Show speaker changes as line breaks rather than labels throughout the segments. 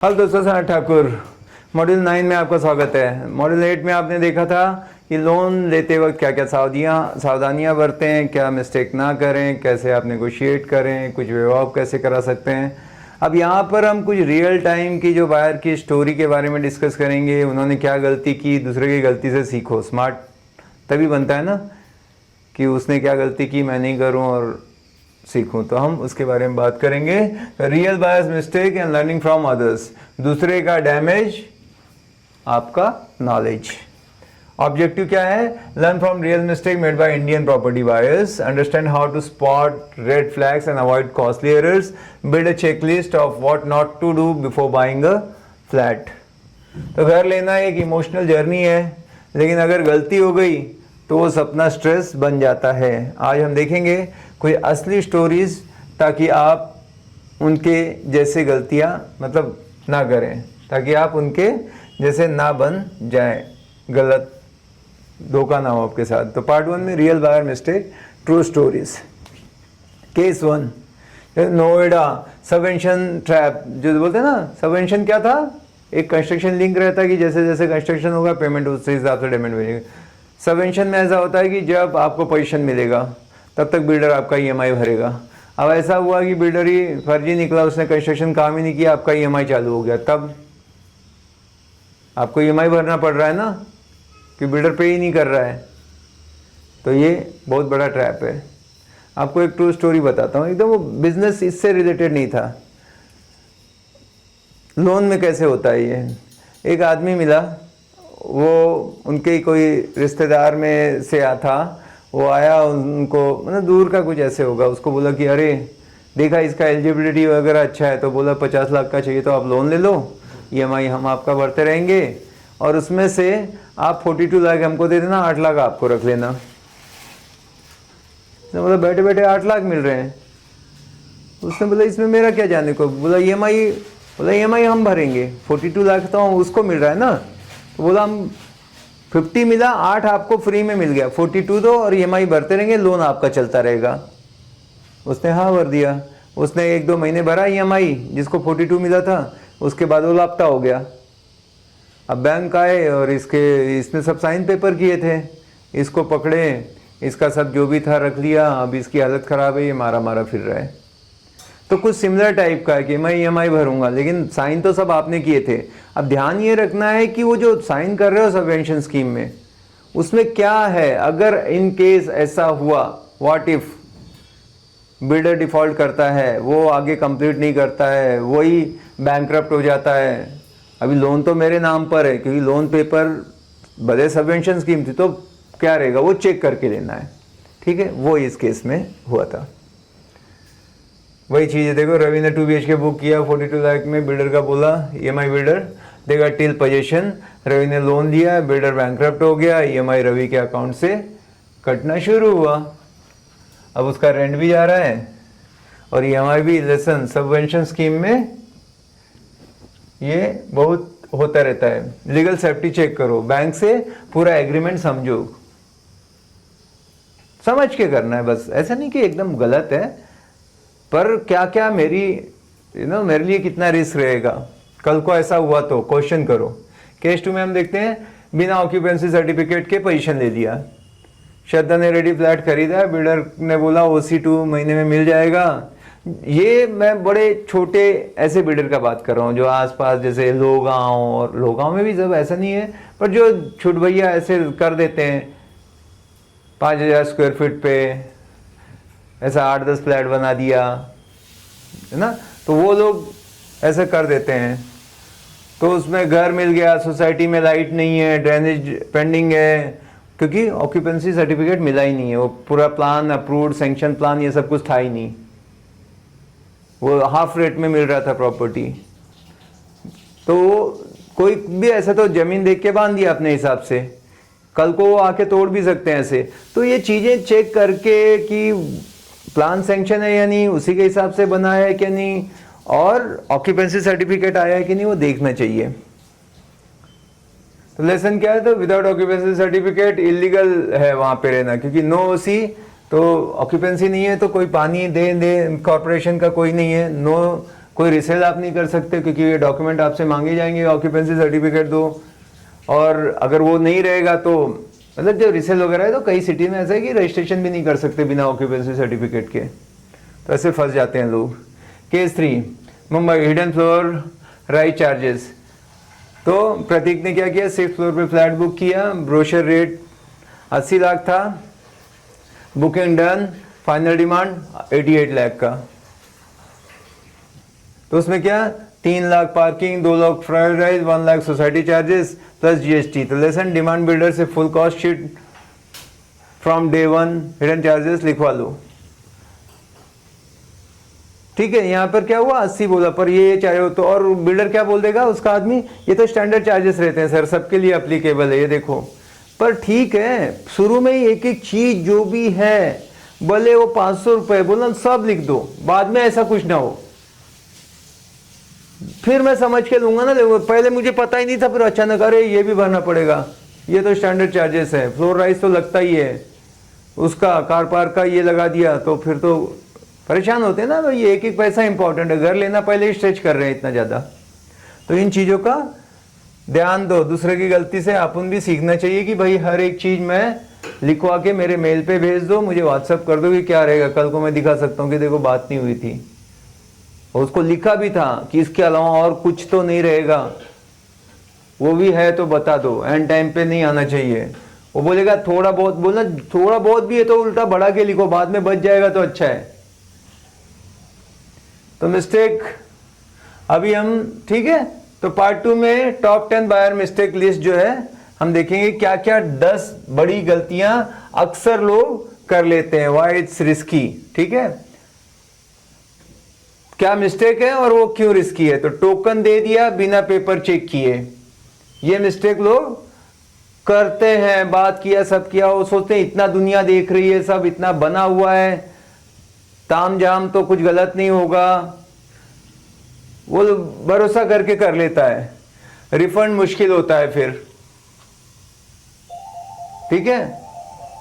Hello दोस्तों, sir Thakur. Module 9 में आपका स्वागत है। मॉड्यूल 8 में आपने देखा था कि लोन लेते वक्त क्या क्या सावधानियां बरतें, क्या मिस्टेक ना करें, कैसे आप नेगोशिएट करें, कुछ व्यवहार कैसे करा सकते हैं। अब यहाँ पर हम कुछ रियल टाइम की जो बायर की स्टोरी के बारे में डिस्कस करेंगे। उन्होंने क्या गलती की, दूसरे की गलती से सीखो। स्मार्ट तभी बनता है ना कि उसने क्या गलती की मैं नहीं करूँ और सीखूं। तो हम उसके बारे में बात करेंगे। Real buyers mistake and learning from others. दूसरे का डैमेज, आपका नॉलेज। ऑब्जेक्टिव क्या है? Learn from real mistake made by Indian property buyers, understand how to spot red flags and avoid costly errors, build a checklist of what not to do before buying a flat. तो घर लेना एक emotional journey है, लेकिन अगर गलती हो गई तो वो सपना स्ट्रेस बन जाता है। आज हम देखेंगे कोई असली स्टोरीज, ताकि आप उनके जैसे गलतियां ना करें, ताकि आप उनके जैसे ना बन जाएं, गलत धोखा ना हो आपके साथ। तो पार्ट 1 में real buyer mistake, true stories. Case 1, Noida subvention trap. जो बोलते हैं ना, सबवेंशन क्या था? एक कंस्ट्रक्शन लिंक रहता है कि जैसे जैसे कंस्ट्रक्शन होगा पेमेंट उसी हिसाब से पेमेंट मिलेगा। सबवेंशन में ऐसा होता है कि जब आपको पोजीशन मिलेगा तब तक बिल्डर आपका ईएमआई भरेगा। अब ऐसा हुआ कि बिल्डर ही फर्जी निकला, उसने कंस्ट्रक्शन काम ही नहीं किया, आपका ईएमआई चालू हो गया, तब आपको ईएमआई भरना पड़ रहा है ना, कि बिल्डर पे ही नहीं कर रहा है। तो ये बहुत बड़ा ट्रैप है। आपको एक ट्रू स्टोरी बताता हूँ, एकदम वो बिजनेस इससे रिलेटेड नहीं था। लोन में कैसे होता है ये? एक आदमी मिला, वो उनके कोई रिश्तेदार में से था। वो आया, उनको दूर का कुछ ऐसे होगा, उसको बोला कि अरे देखा इसका एलिजिबिलिटी वगैरह अच्छा है, तो बोला 50 लाख का चाहिए तो आप लोन ले लो, ईएमआई हम आपका भरते रहेंगे और उसमें से आप 42 लाख हमको दे देना, 8 लाख आपको रख लेना। तो बोला बैठे बैठे 8 लाख मिल रहे हैं। उसने बोला इसमें मेरा क्या जाने को। बोला ईएमआई हम भरेंगे, 42 लाख तो उसको मिल रहा है ना। तो बोला हम 50 मिला, 8 आपको फ्री में मिल गया, 42 दो और ईएमआई भरते रहेंगे, लोन आपका चलता रहेगा। उसने हाँ भर दिया। उसने 1-2 महीने भरा ईएमआई, जिसको 42 मिला था, उसके बाद वो लापता हो गया। अब बैंक आए और इसने सब साइन पेपर किए थे, इसको पकड़े, इसका सब जो भी था रख लिया। अब इसकी हालत ख़राब है, ये मारा मारा फिर रहा है। तो कुछ सिमिलर टाइप का है कि मैं ईएमआई भरूंगा, लेकिन साइन तो सब आपने किए थे। अब ध्यान ये रखना है कि वो जो साइन कर रहे हो सबवेंशन स्कीम में, उसमें क्या है। अगर इन केस ऐसा हुआ, व्हाट इफ बिल्डर डिफॉल्ट करता है, वो आगे कंप्लीट नहीं करता है, वही बैंकरप्ट हो जाता है। अभी लोन तो मेरे नाम पर है, क्योंकि लोन पेपर भले सबवेंशन स्कीम थी, तो क्या रहेगा वो चेक करके लेना है, ठीक है। वो इस केस में हुआ था। वही चीज़ है, देखो रवि ने 2 BHK बुक किया 42 लाख में, बिल्डर का बोला ईएमआई बिल्डर देगा टिल पोजीशन। रवि ने लोन लिया, बिल्डर बैंकरप्ट हो गया, ईएमआई रवि के अकाउंट से कटना शुरू हुआ। अब उसका रेंट भी जा रहा है और ईएमआई भी। लेसन सबवेंशन स्कीम में ये बहुत होता रहता है। लीगल सेफ्टी चेक करो, बैंक से पूरा एग्रीमेंट समझो, समझ के करना है बस। ऐसा नहीं कि एकदम गलत है, पर क्या क्या मेरे लिए कितना रिस्क रहेगा, कल को ऐसा हुआ तो क्वेश्चन करो। केस 2 में हम देखते हैं, बिना ऑक्यूपेंसी सर्टिफिकेट के पोजीशन ले लिया। श्रद्धा ने रेडी फ्लैट खरीदा, बिल्डर ने बोला OC 2 महीने में मिल जाएगा। ये मैं बड़े छोटे ऐसे बिल्डर का बात कर रहा हूँ, जो आसपास जैसे लोगांव, और लोगांव में भी सब ऐसा नहीं है, पर जो छुट भैया ऐसे कर देते हैं 5000 स्क्वायर फीट पे ऐसा 8-10 फ्लैट बना दिया है ना, तो वो लोग ऐसे कर देते हैं। तो उसमें घर मिल गया, सोसाइटी में लाइट नहीं है, ड्रेनेज पेंडिंग है, क्योंकि ऑक्यूपेंसी सर्टिफिकेट मिला ही नहीं है। वो पूरा प्लान अप्रूव्ड, सैंक्शन प्लान, ये सब कुछ था ही नहीं। वो हाफ रेट में मिल रहा था प्रॉपर्टी। तो कोई भी ऐसा तो जमीन देख के बांध दिया अपने हिसाब से, कल को वो आके तोड़ भी सकते हैं ऐसे। तो ये चीज़ें चेक करके कि प्लान सैंक्शन है या नहीं, उसी के हिसाब से बना है कि नहीं, और ऑक्यूपेंसी सर्टिफिकेट आया है कि नहीं, वो देखना चाहिए। तो लेसन क्या है? तो विदाउट ऑक्यूपेंसी सर्टिफिकेट इलीगल है वहाँ पे रहना, क्योंकि नो OC तो ऑक्यूपेंसी नहीं है, तो कोई पानी दे कॉर्पोरेशन का कोई नहीं है, नो कोई रिसेल आप नहीं कर सकते क्योंकि ये डॉक्यूमेंट आपसे मांगे जाएंगे, ऑक्यूपेंसी सर्टिफिकेट दो। और अगर वो नहीं रहेगा तो मतलब जो रिसेल वगैरह है तो कई सिटी में ऐसा है कि रजिस्ट्रेशन भी नहीं कर सकते बिना ऑक्यूपेंसी सर्टिफिकेट के, तो ऐसे फंस जाते हैं लोग। Case 3 Mumbai, hidden floor right charges. तो प्रतीक ने क्या किया, 6th फ्लोर पे फ्लैट बुक किया, ब्रोशर रेट 80 लाख था, booking done, final demand 88 lakh का। तो उसमें क्या 3 lakh parking, 2 lakh fried rice, 1 lakh society charges plus GST. तो लेसन डिमांड बिल्डर से full cost sheet from day 1 hidden charges लिखवा लो। ठीक है, यहाँ पर क्या हुआ 80 बोला, पर ये चाहे हो तो, और बिल्डर क्या बोल देगा उसका आदमी, ये तो स्टैंडर्ड चार्जेस रहते हैं सर, सबके लिए अप्लीकेबल है ये देखो। पर ठीक है, शुरू में ही एक एक चीज जो भी है, भले वो 500 रुपए बोला सब लिख दो, बाद में ऐसा कुछ ना हो। फिर मैं समझ के लूंगा ना, देखो पहले मुझे पता ही नहीं था, फिर अचानक अरे ये भी भरना पड़ेगा, ये तो स्टैंडर्ड चार्जेस है, फ्लोर राइस तो लगता ही है उसका, कार पार्क का ये लगा दिया, तो फिर तो परेशान होते हैं ना। तो ये एक एक पैसा इंपॉर्टेंट है, घर लेना पहले ही स्ट्रेच कर रहे हैं इतना ज़्यादा। तो इन चीज़ों का ध्यान दो, दूसरे की गलती से अपन भी सीखना चाहिए कि भाई हर एक चीज़ मैं लिखवा के मेरे मेल पे भेज दो, मुझे व्हाट्सअप कर दो कि क्या रहेगा, कल को मैं दिखा सकता हूँ कि देखो बात नहीं हुई थी, और उसको लिखा भी था कि इसके अलावा और कुछ तो नहीं रहेगा, वो भी है तो बता दो, एंड टाइम पे नहीं आना चाहिए। वो बोलेगा थोड़ा बहुत, बोलना थोड़ा बहुत भी है तो उल्टा बढ़ा के लिखो, बाद में बच जाएगा तो अच्छा है। तो मिस्टेक अभी हम, ठीक है, तो पार्ट 2 में टॉप 10 बायर मिस्टेक लिस्ट जो है हम देखेंगे क्या क्या 10 बड़ी गलतियां अक्सर लोग कर लेते हैं, व्हाई इट्स रिस्की। ठीक है, क्या मिस्टेक है और वो क्यों रिस्की है। तो टोकन दे दिया बिना पेपर चेक किए, ये मिस्टेक लोग करते हैं। बात किया, सब किया, वो सोचते हैं इतना दुनिया देख रही है, सब इतना बना हुआ है, ताम जाम तो कुछ गलत नहीं होगा, वो भरोसा करके कर लेता है, रिफंड मुश्किल होता है फिर। ठीक है,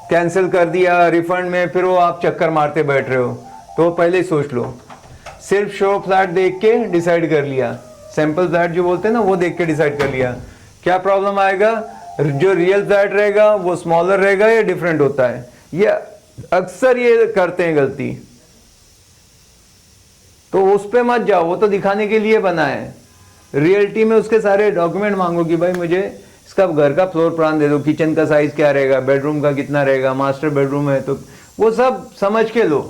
कैंसिल कर दिया, रिफंड में फिर वो आप चक्कर मारते बैठ रहे हो, तो पहले ही सोच लो। सिर्फ शो फ्लैट देख के डिसाइड कर लिया, सैंपल फ्लैट जो बोलते हैं ना, वो देख के डिसाइड कर लिया, क्या प्रॉब्लम आएगा, जो रियल फ्लैट रहेगा वो स्मॉलर रहेगा या डिफरेंट होता है। ये अक्सर ये करते हैं गलती, तो उस पे मत जाओ, वो तो दिखाने के लिए बना है। रियलिटी में उसके सारे डॉक्यूमेंट मांगो कि भाई मुझे इसका घर का फ्लोर प्लान दे दो, किचन का साइज क्या रहेगा, बेडरूम का कितना रहेगा, मास्टर बेडरूम है तो वो सब समझ के लो।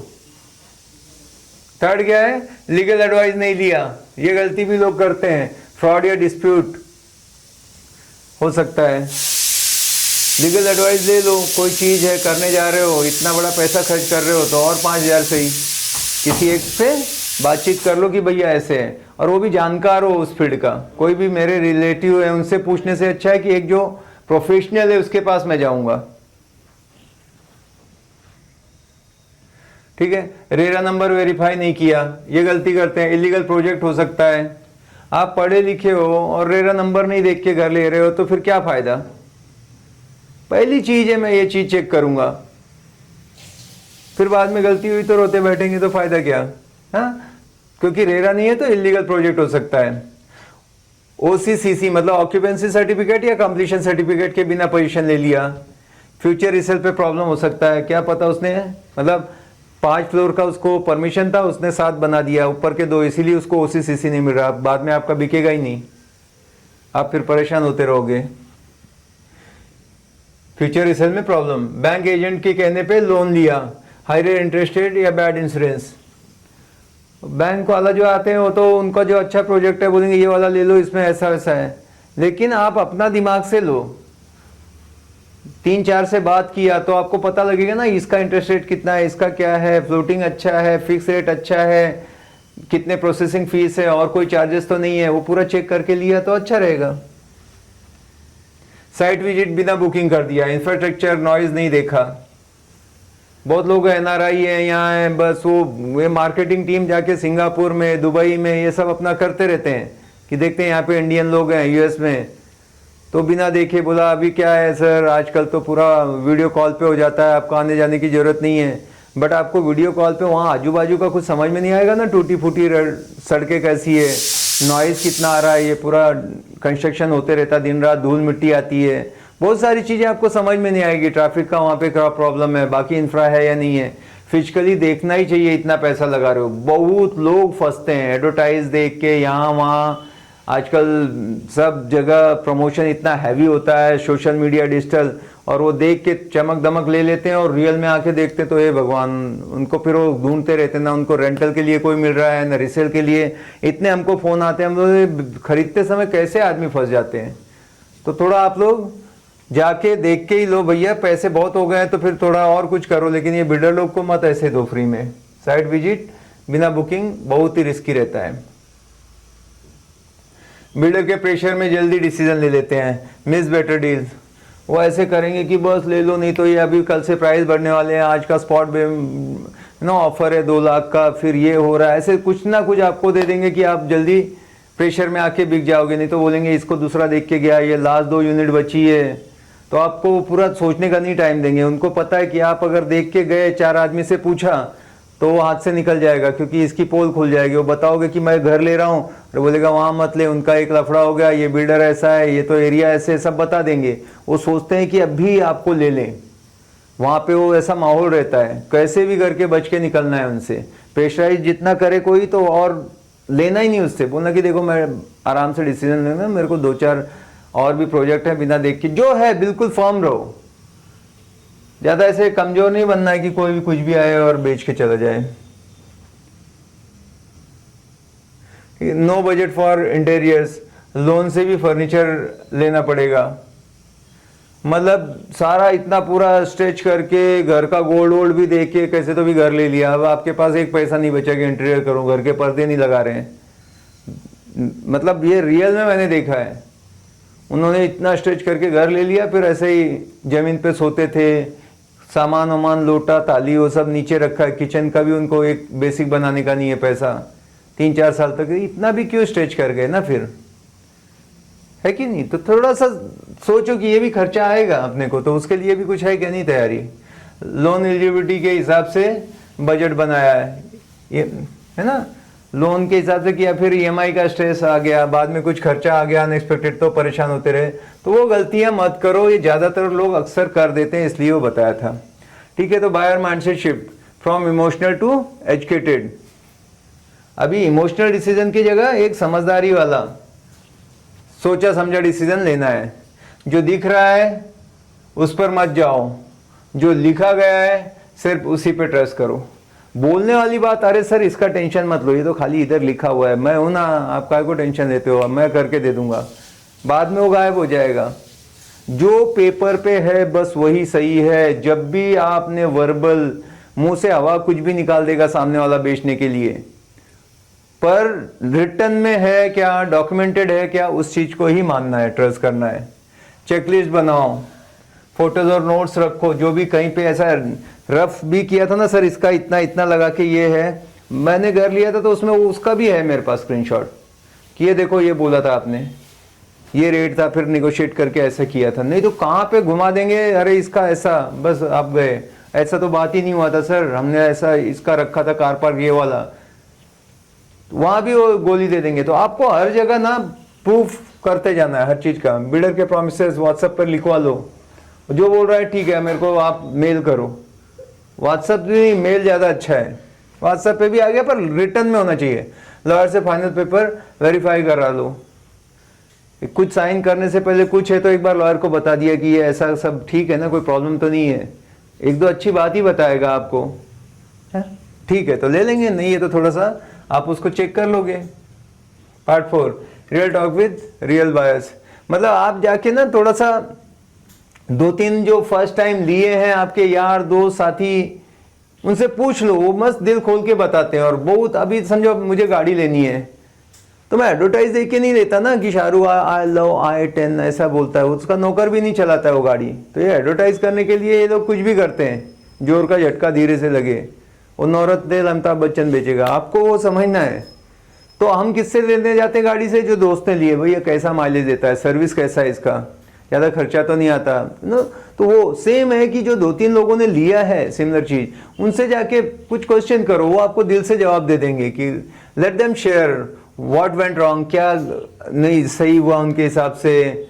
थर्ड क्या है, लीगल एडवाइस नहीं लिया, ये गलती भी लोग करते हैं, फ्रॉड या डिस्प्यूट हो सकता है। लीगल एडवाइस ले लो, कोई चीज है करने जा रहे हो, इतना बड़ा पैसा खर्च कर रहे हो, तो और 5,000 से ही किसी एक से बातचीत कर लो कि भैया ऐसे है, और वो भी जानकार हो उस फील्ड का। कोई भी मेरे रिलेटिव है उनसे पूछने से अच्छा है कि एक जो प्रोफेशनल है उसके पास मैं जाऊंगा। ठीक है, रेरा नंबर वेरीफाई नहीं किया, ये गलती करते हैं। इलीगल प्रोजेक्ट हो सकता है, आप पढ़े लिखे हो और रेरा नंबर नहीं देख के घर ले रहे हो, तो फिर क्या फायदा। पहली चीज है मैं ये चीज चेक करूंगा, फिर बाद में गलती हुई तो रोते बैठेंगे तो फायदा क्या। हाँ, क्योंकि रेरा नहीं है तो इलीगल प्रोजेक्ट हो सकता है। ओसीसीसी मतलब ऑक्यूपेंसी सर्टिफिकेट या कंप्लीशन सर्टिफिकेट के बिना पोजीशन ले लिया, फ्यूचर रिसेल पे प्रॉब्लम हो सकता है। क्या पता उसने मतलब 5 फ्लोर का उसको परमिशन था, उसने 7 बना दिया, ऊपर के 2, इसीलिए उसको ओसीसीसी नहीं मिल रहा, बाद में आपका बिकेगा ही नहीं, आप फिर परेशान होते रहोगे। फ्यूचर रिसेल में प्रॉब्लम, बैंक एजेंट के कहने पे लोन लिया, हाई रेट इंटरेस्ट रेट या बैड इंश्योरेंस। बैंक वाला जो आते हैं वो तो उनका जो अच्छा प्रोजेक्ट है बोलेंगे ये वाला ले लो, इसमें ऐसा वैसा है, लेकिन आप अपना दिमाग से लो। 3-4 से बात किया तो आपको पता लगेगा ना इसका इंटरेस्ट रेट कितना है, इसका क्या है, फ्लोटिंग अच्छा है, फिक्स रेट अच्छा है, कितने प्रोसेसिंग फीस है, और कोई चार्जेस तो नहीं है, वो पूरा चेक करके लिया तो अच्छा रहेगा। साइट विजिट बिना बुकिंग कर दिया, इंफ्रास्ट्रक्चर नॉइज नहीं देखा। बहुत लोग एनआरआई है, यहाँ है, बस वो मार्केटिंग टीम जाके सिंगापुर में, दुबई में ये सब अपना करते रहते हैं कि देखते हैं यहाँ पे इंडियन लोग हैं यूएस में, तो बिना देखे बोला अभी क्या है सर, आजकल तो पूरा वीडियो कॉल पे हो जाता है, आपको आने जाने की जरूरत नहीं है, बट आपको वीडियो कॉल पे वहाँ आजू बाजू का कुछ समझ में नहीं आएगा ना, टूटी फूटी सड़कें कैसी है, नॉइज़ कितना आ रहा है, ये पूरा कंस्ट्रक्शन होते रहता है दिन रात, धूल मिट्टी आती है, बहुत सारी चीज़ें आपको समझ में नहीं आएगी। ट्रैफिक का वहाँ पे क्या प्रॉब्लम है, बाकी इंफ्रा है या नहीं है, फिजिकली देखना ही चाहिए। इतना पैसा लगा रहे हो, बहुत लोग फंसते हैं एडवर्टाइज देख के यहाँ वहाँ। आजकल सब जगह प्रमोशन इतना हैवी होता है, सोशल मीडिया, डिजिटल, और वो देख के चमक दमक ले लेते हैं और रियल में आके देखते तो हे भगवान, उनको फिर वो ढूंढते रहते हैं ना, उनको रेंटल के लिए कोई मिल रहा है ना रिसेल के लिए। इतने हमको फ़ोन आते हैं, हम लोग खरीदते समय कैसे आदमी फंस जाते हैं। तो थोड़ा आप लोग जाके देख के ही लो भैया, पैसे बहुत हो गए हैं तो फिर थोड़ा और कुछ करो, लेकिन ये बिल्डर लोग को मत ऐसे दो फ्री में। साइट विजिट बिना बुकिंग बहुत ही रिस्की रहता है। बिल्डर के प्रेशर में जल्दी डिसीजन ले लेते हैं, मिस बेटर डील। वो ऐसे करेंगे कि बस ले लो, नहीं तो ये अभी कल से प्राइस बढ़ने वाले हैं, आज का स्पॉट ऑफर है 2 लाख का, फिर ये हो रहा है, ऐसे कुछ ना कुछ आपको दे देंगे कि आप जल्दी प्रेशर में आके बिक जाओगे। नहीं तो बोलेंगे इसको दूसरा देख के गया, ये लास्ट 2 यूनिट बची है, तो आपको पूरा सोचने का नहीं टाइम देंगे। उनको पता है कि आप अगर देख के गए, 4 आदमी से पूछा, तो वो हाथ से निकल जाएगा, क्योंकि इसकी पोल खुल जाएगी। वो बताओगे कि मैं घर ले रहा हूँ, तो बोलेगा वहाँ मत ले, उनका एक लफड़ा हो गया, ये बिल्डर ऐसा है, ये तो एरिया ऐसे, सब बता देंगे। वो सोचते हैं कि अभी आपको ले लें, वहाँ पे वो ऐसा माहौल रहता है, कैसे भी करके बच के निकलना है उनसे। प्रेशराइज जितना करे कोई तो और लेना ही नहीं उससे, बोलना कि देखो मैं आराम से डिसीजन लेना, मेरे को 2-4 और भी प्रोजेक्ट है, बिना देख के जो है बिल्कुल फर्म रहो। ज़्यादा ऐसे कमज़ोर नहीं बनना है कि कोई भी कुछ भी आए और बेच के चला जाए। No budget for interiors, loan से भी फर्नीचर लेना पड़ेगा। मतलब सारा इतना पूरा स्ट्रेच करके, घर का गोल्ड वोल्ड भी देख के कैसे तो भी घर ले लिया, अब आपके पास एक पैसा नहीं बचा कि इंटीरियर करूँ, घर के पर्दे नहीं लगा रहे हैं। मतलब ये रियल में मैंने देखा है, उन्होंने इतना स्ट्रेच करके घर ले लिया, फिर ऐसे ही ज़मीन पे सोते थे, सामान वामान, लोटा थाली वो सब नीचे रखा है, किचन का भी उनको एक बेसिक बनाने का नहीं है पैसा, 3-4 साल तक। इतना भी क्यों स्ट्रेच कर गए ना, फिर है कि नहीं। तो थोड़ा सा सोचो कि ये भी खर्चा आएगा अपने को, तो उसके लिए भी कुछ है क्या नहीं तैयारी। लोन एलिजिबिलिटी के हिसाब से बजट बनाया है, ये है ना, लोन के हिसाब से किया, फिर ईएमआई का स्ट्रेस आ गया, बाद में कुछ खर्चा आ गया अनएक्सपेक्टेड, तो परेशान होते रहे। तो वो गलतियां मत करो, ये ज़्यादातर लोग अक्सर कर देते हैं, इसलिए वो बताया था। ठीक है, तो buyer mindset shift from emotional to educated. अभी इमोशनल डिसीजन की जगह एक समझदारी वाला, सोचा समझा डिसीजन लेना है। जो दिख रहा है उस पर मत जाओ, जो लिखा गया है सिर्फ उसी पे ट्रस्ट करो। बोलने वाली बात, अरे सर इसका टेंशन मत लो, ये तो खाली इधर लिखा हुआ है, मैं हूं ना, आप काय को टेंशन लेते हो, मैं करके दे दूंगा, बाद में वो गायब हो जाएगा। जो पेपर पे है बस वही सही है। जब भी आपने वर्बल, मुंह से हवा कुछ भी निकाल देगा सामने वाला बेचने के लिए, पर रिटर्न में है क्या, डॉक्यूमेंटेड है क्या, उस चीज को ही मानना है, ट्रस्ट करना है। चेकलिस्ट बनाओ, फोटोज और नोट्स रखो, जो भी कहीं पे ऐसा रफ भी किया था ना, सर इसका इतना इतना लगा के ये है, मैंने घर लिया था तो उसमें उसका भी है मेरे पास स्क्रीनशॉट कि ये देखो ये बोला था आपने, ये रेट था, फिर निगोशिएट करके ऐसा किया था। नहीं तो कहाँ पे घुमा देंगे, अरे इसका ऐसा, बस आप गए, ऐसा तो बात ही नहीं हुआ था सर, हमने ऐसा इसका रखा था कार पार्क ये वाला, वहां भी वो गोली दे देंगे। तो आपको हर जगह ना प्रूफ करते जाना है हर चीज का। बिल्डर के प्रॉमिसेस व्हाट्सएप पर लिखवा लो, जो बोल रहा है ठीक है, मेरे को आप मेल करो। व्हाट्सएप भी, मेल ज़्यादा अच्छा है, व्हाट्सएप पे भी आ गया, पर रिटर्न में होना चाहिए। लॉयर से फाइनल पेपर वेरीफाई करा लो, कुछ साइन करने से पहले कुछ है तो एक बार लॉयर को बता दिया कि ये ऐसा सब ठीक है ना, कोई प्रॉब्लम तो नहीं है, 1-2 अच्छी बात ही बताएगा आपको, ठीक है तो ले लेंगे, नहीं है तो थोड़ा सा आप उसको चेक कर लोगे। Part 4, real talk with real buyers. मतलब आप जाके ना थोड़ा सा 2-3 जो फर्स्ट टाइम लिए हैं आपके यार दोस्त साथी, उनसे पूछ लो, वो मस्त दिल खोल के बताते हैं। और बहुत, अभी समझो मुझे गाड़ी लेनी है तो मैं एडवर्टाइज देख के नहीं लेता ना कि शाहरुख आई लव i10 ऐसा बोलता है, उसका नौकर भी नहीं चलाता है वो गाड़ी। तो ये एडवर्टाइज करने के लिए ये लोग कुछ भी करते हैं, जोर का झटका धीरे से लगे, वो नौरत तेल अमिताभ बच्चन बेचेगा, आपको वो समझना है। तो हम किससे लेने जाते हैं गाड़ी से, जो दोस्त ने लिए, भैया कैसा माइलेज देता है, सर्विस कैसा है इसका, ज़्यादा खर्चा तो नहीं आता नो। तो वो सेम है कि जो 2-3 लोगों ने लिया है सिमिलर चीज़, उनसे जाके कुछ क्वेश्चन करो, वो आपको दिल से जवाब दे देंगे कि let them share what went wrong, क्या नहीं सही हुआ उनके हिसाब से,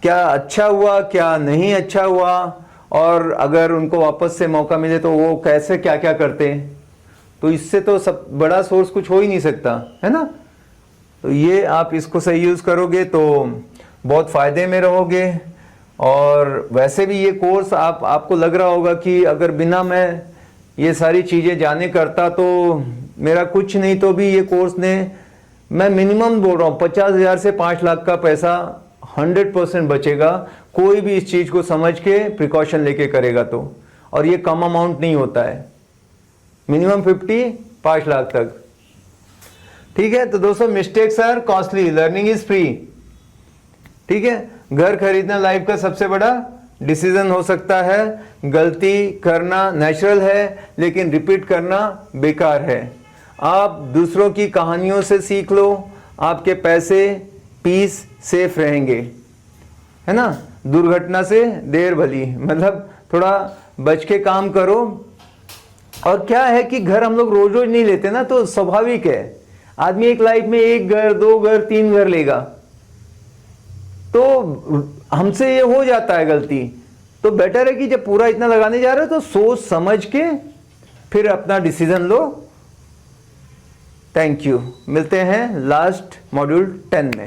क्या अच्छा हुआ क्या नहीं अच्छा हुआ, और अगर उनको वापस से मौका मिले तो वो कैसे क्या क्या करते हैं। तो इससे तो सब बड़ा सोर्स कुछ हो ही नहीं सकता, है ना। तो ये आप इसको सही यूज़ करोगे तो बहुत फ़ायदे में रहोगे। और वैसे भी ये कोर्स आपको लग रहा होगा कि अगर बिना मैं ये सारी चीज़ें जाने करता तो मेरा कुछ नहीं, तो भी ये कोर्स ने, मैं मिनिमम बोल रहा हूँ 50,000 से 5 लाख का पैसा 100% बचेगा, कोई भी इस चीज़ को समझ के प्रिकॉशन लेके करेगा तो। और ये कम अमाउंट नहीं होता है, मिनिमम 5 लाख तक। ठीक है, तो दोस्तों mistakes are costly, learning is free. ठीक है, घर खरीदना लाइफ का सबसे बड़ा डिसीजन हो सकता है, गलती करना नेचुरल है लेकिन रिपीट करना बेकार है। आप दूसरों की कहानियों से सीख लो, आपके पैसे पीस सेफ रहेंगे, है ना। दुर्घटना से देर भली, मतलब थोड़ा बच के काम करो। और क्या है कि घर हम लोग रोज रोज नहीं लेते ना, तो स्वाभाविक है आदमी एक लाइफ में 1 घर 2 घर 3 घर लेगा, तो हमसे ये हो जाता है गलती। तो बेटर है कि जब पूरा इतना लगाने जा रहे हो तो सोच समझ के फिर अपना डिसीजन लो। थैंक यू, मिलते हैं लास्ट मॉड्यूल 10 में।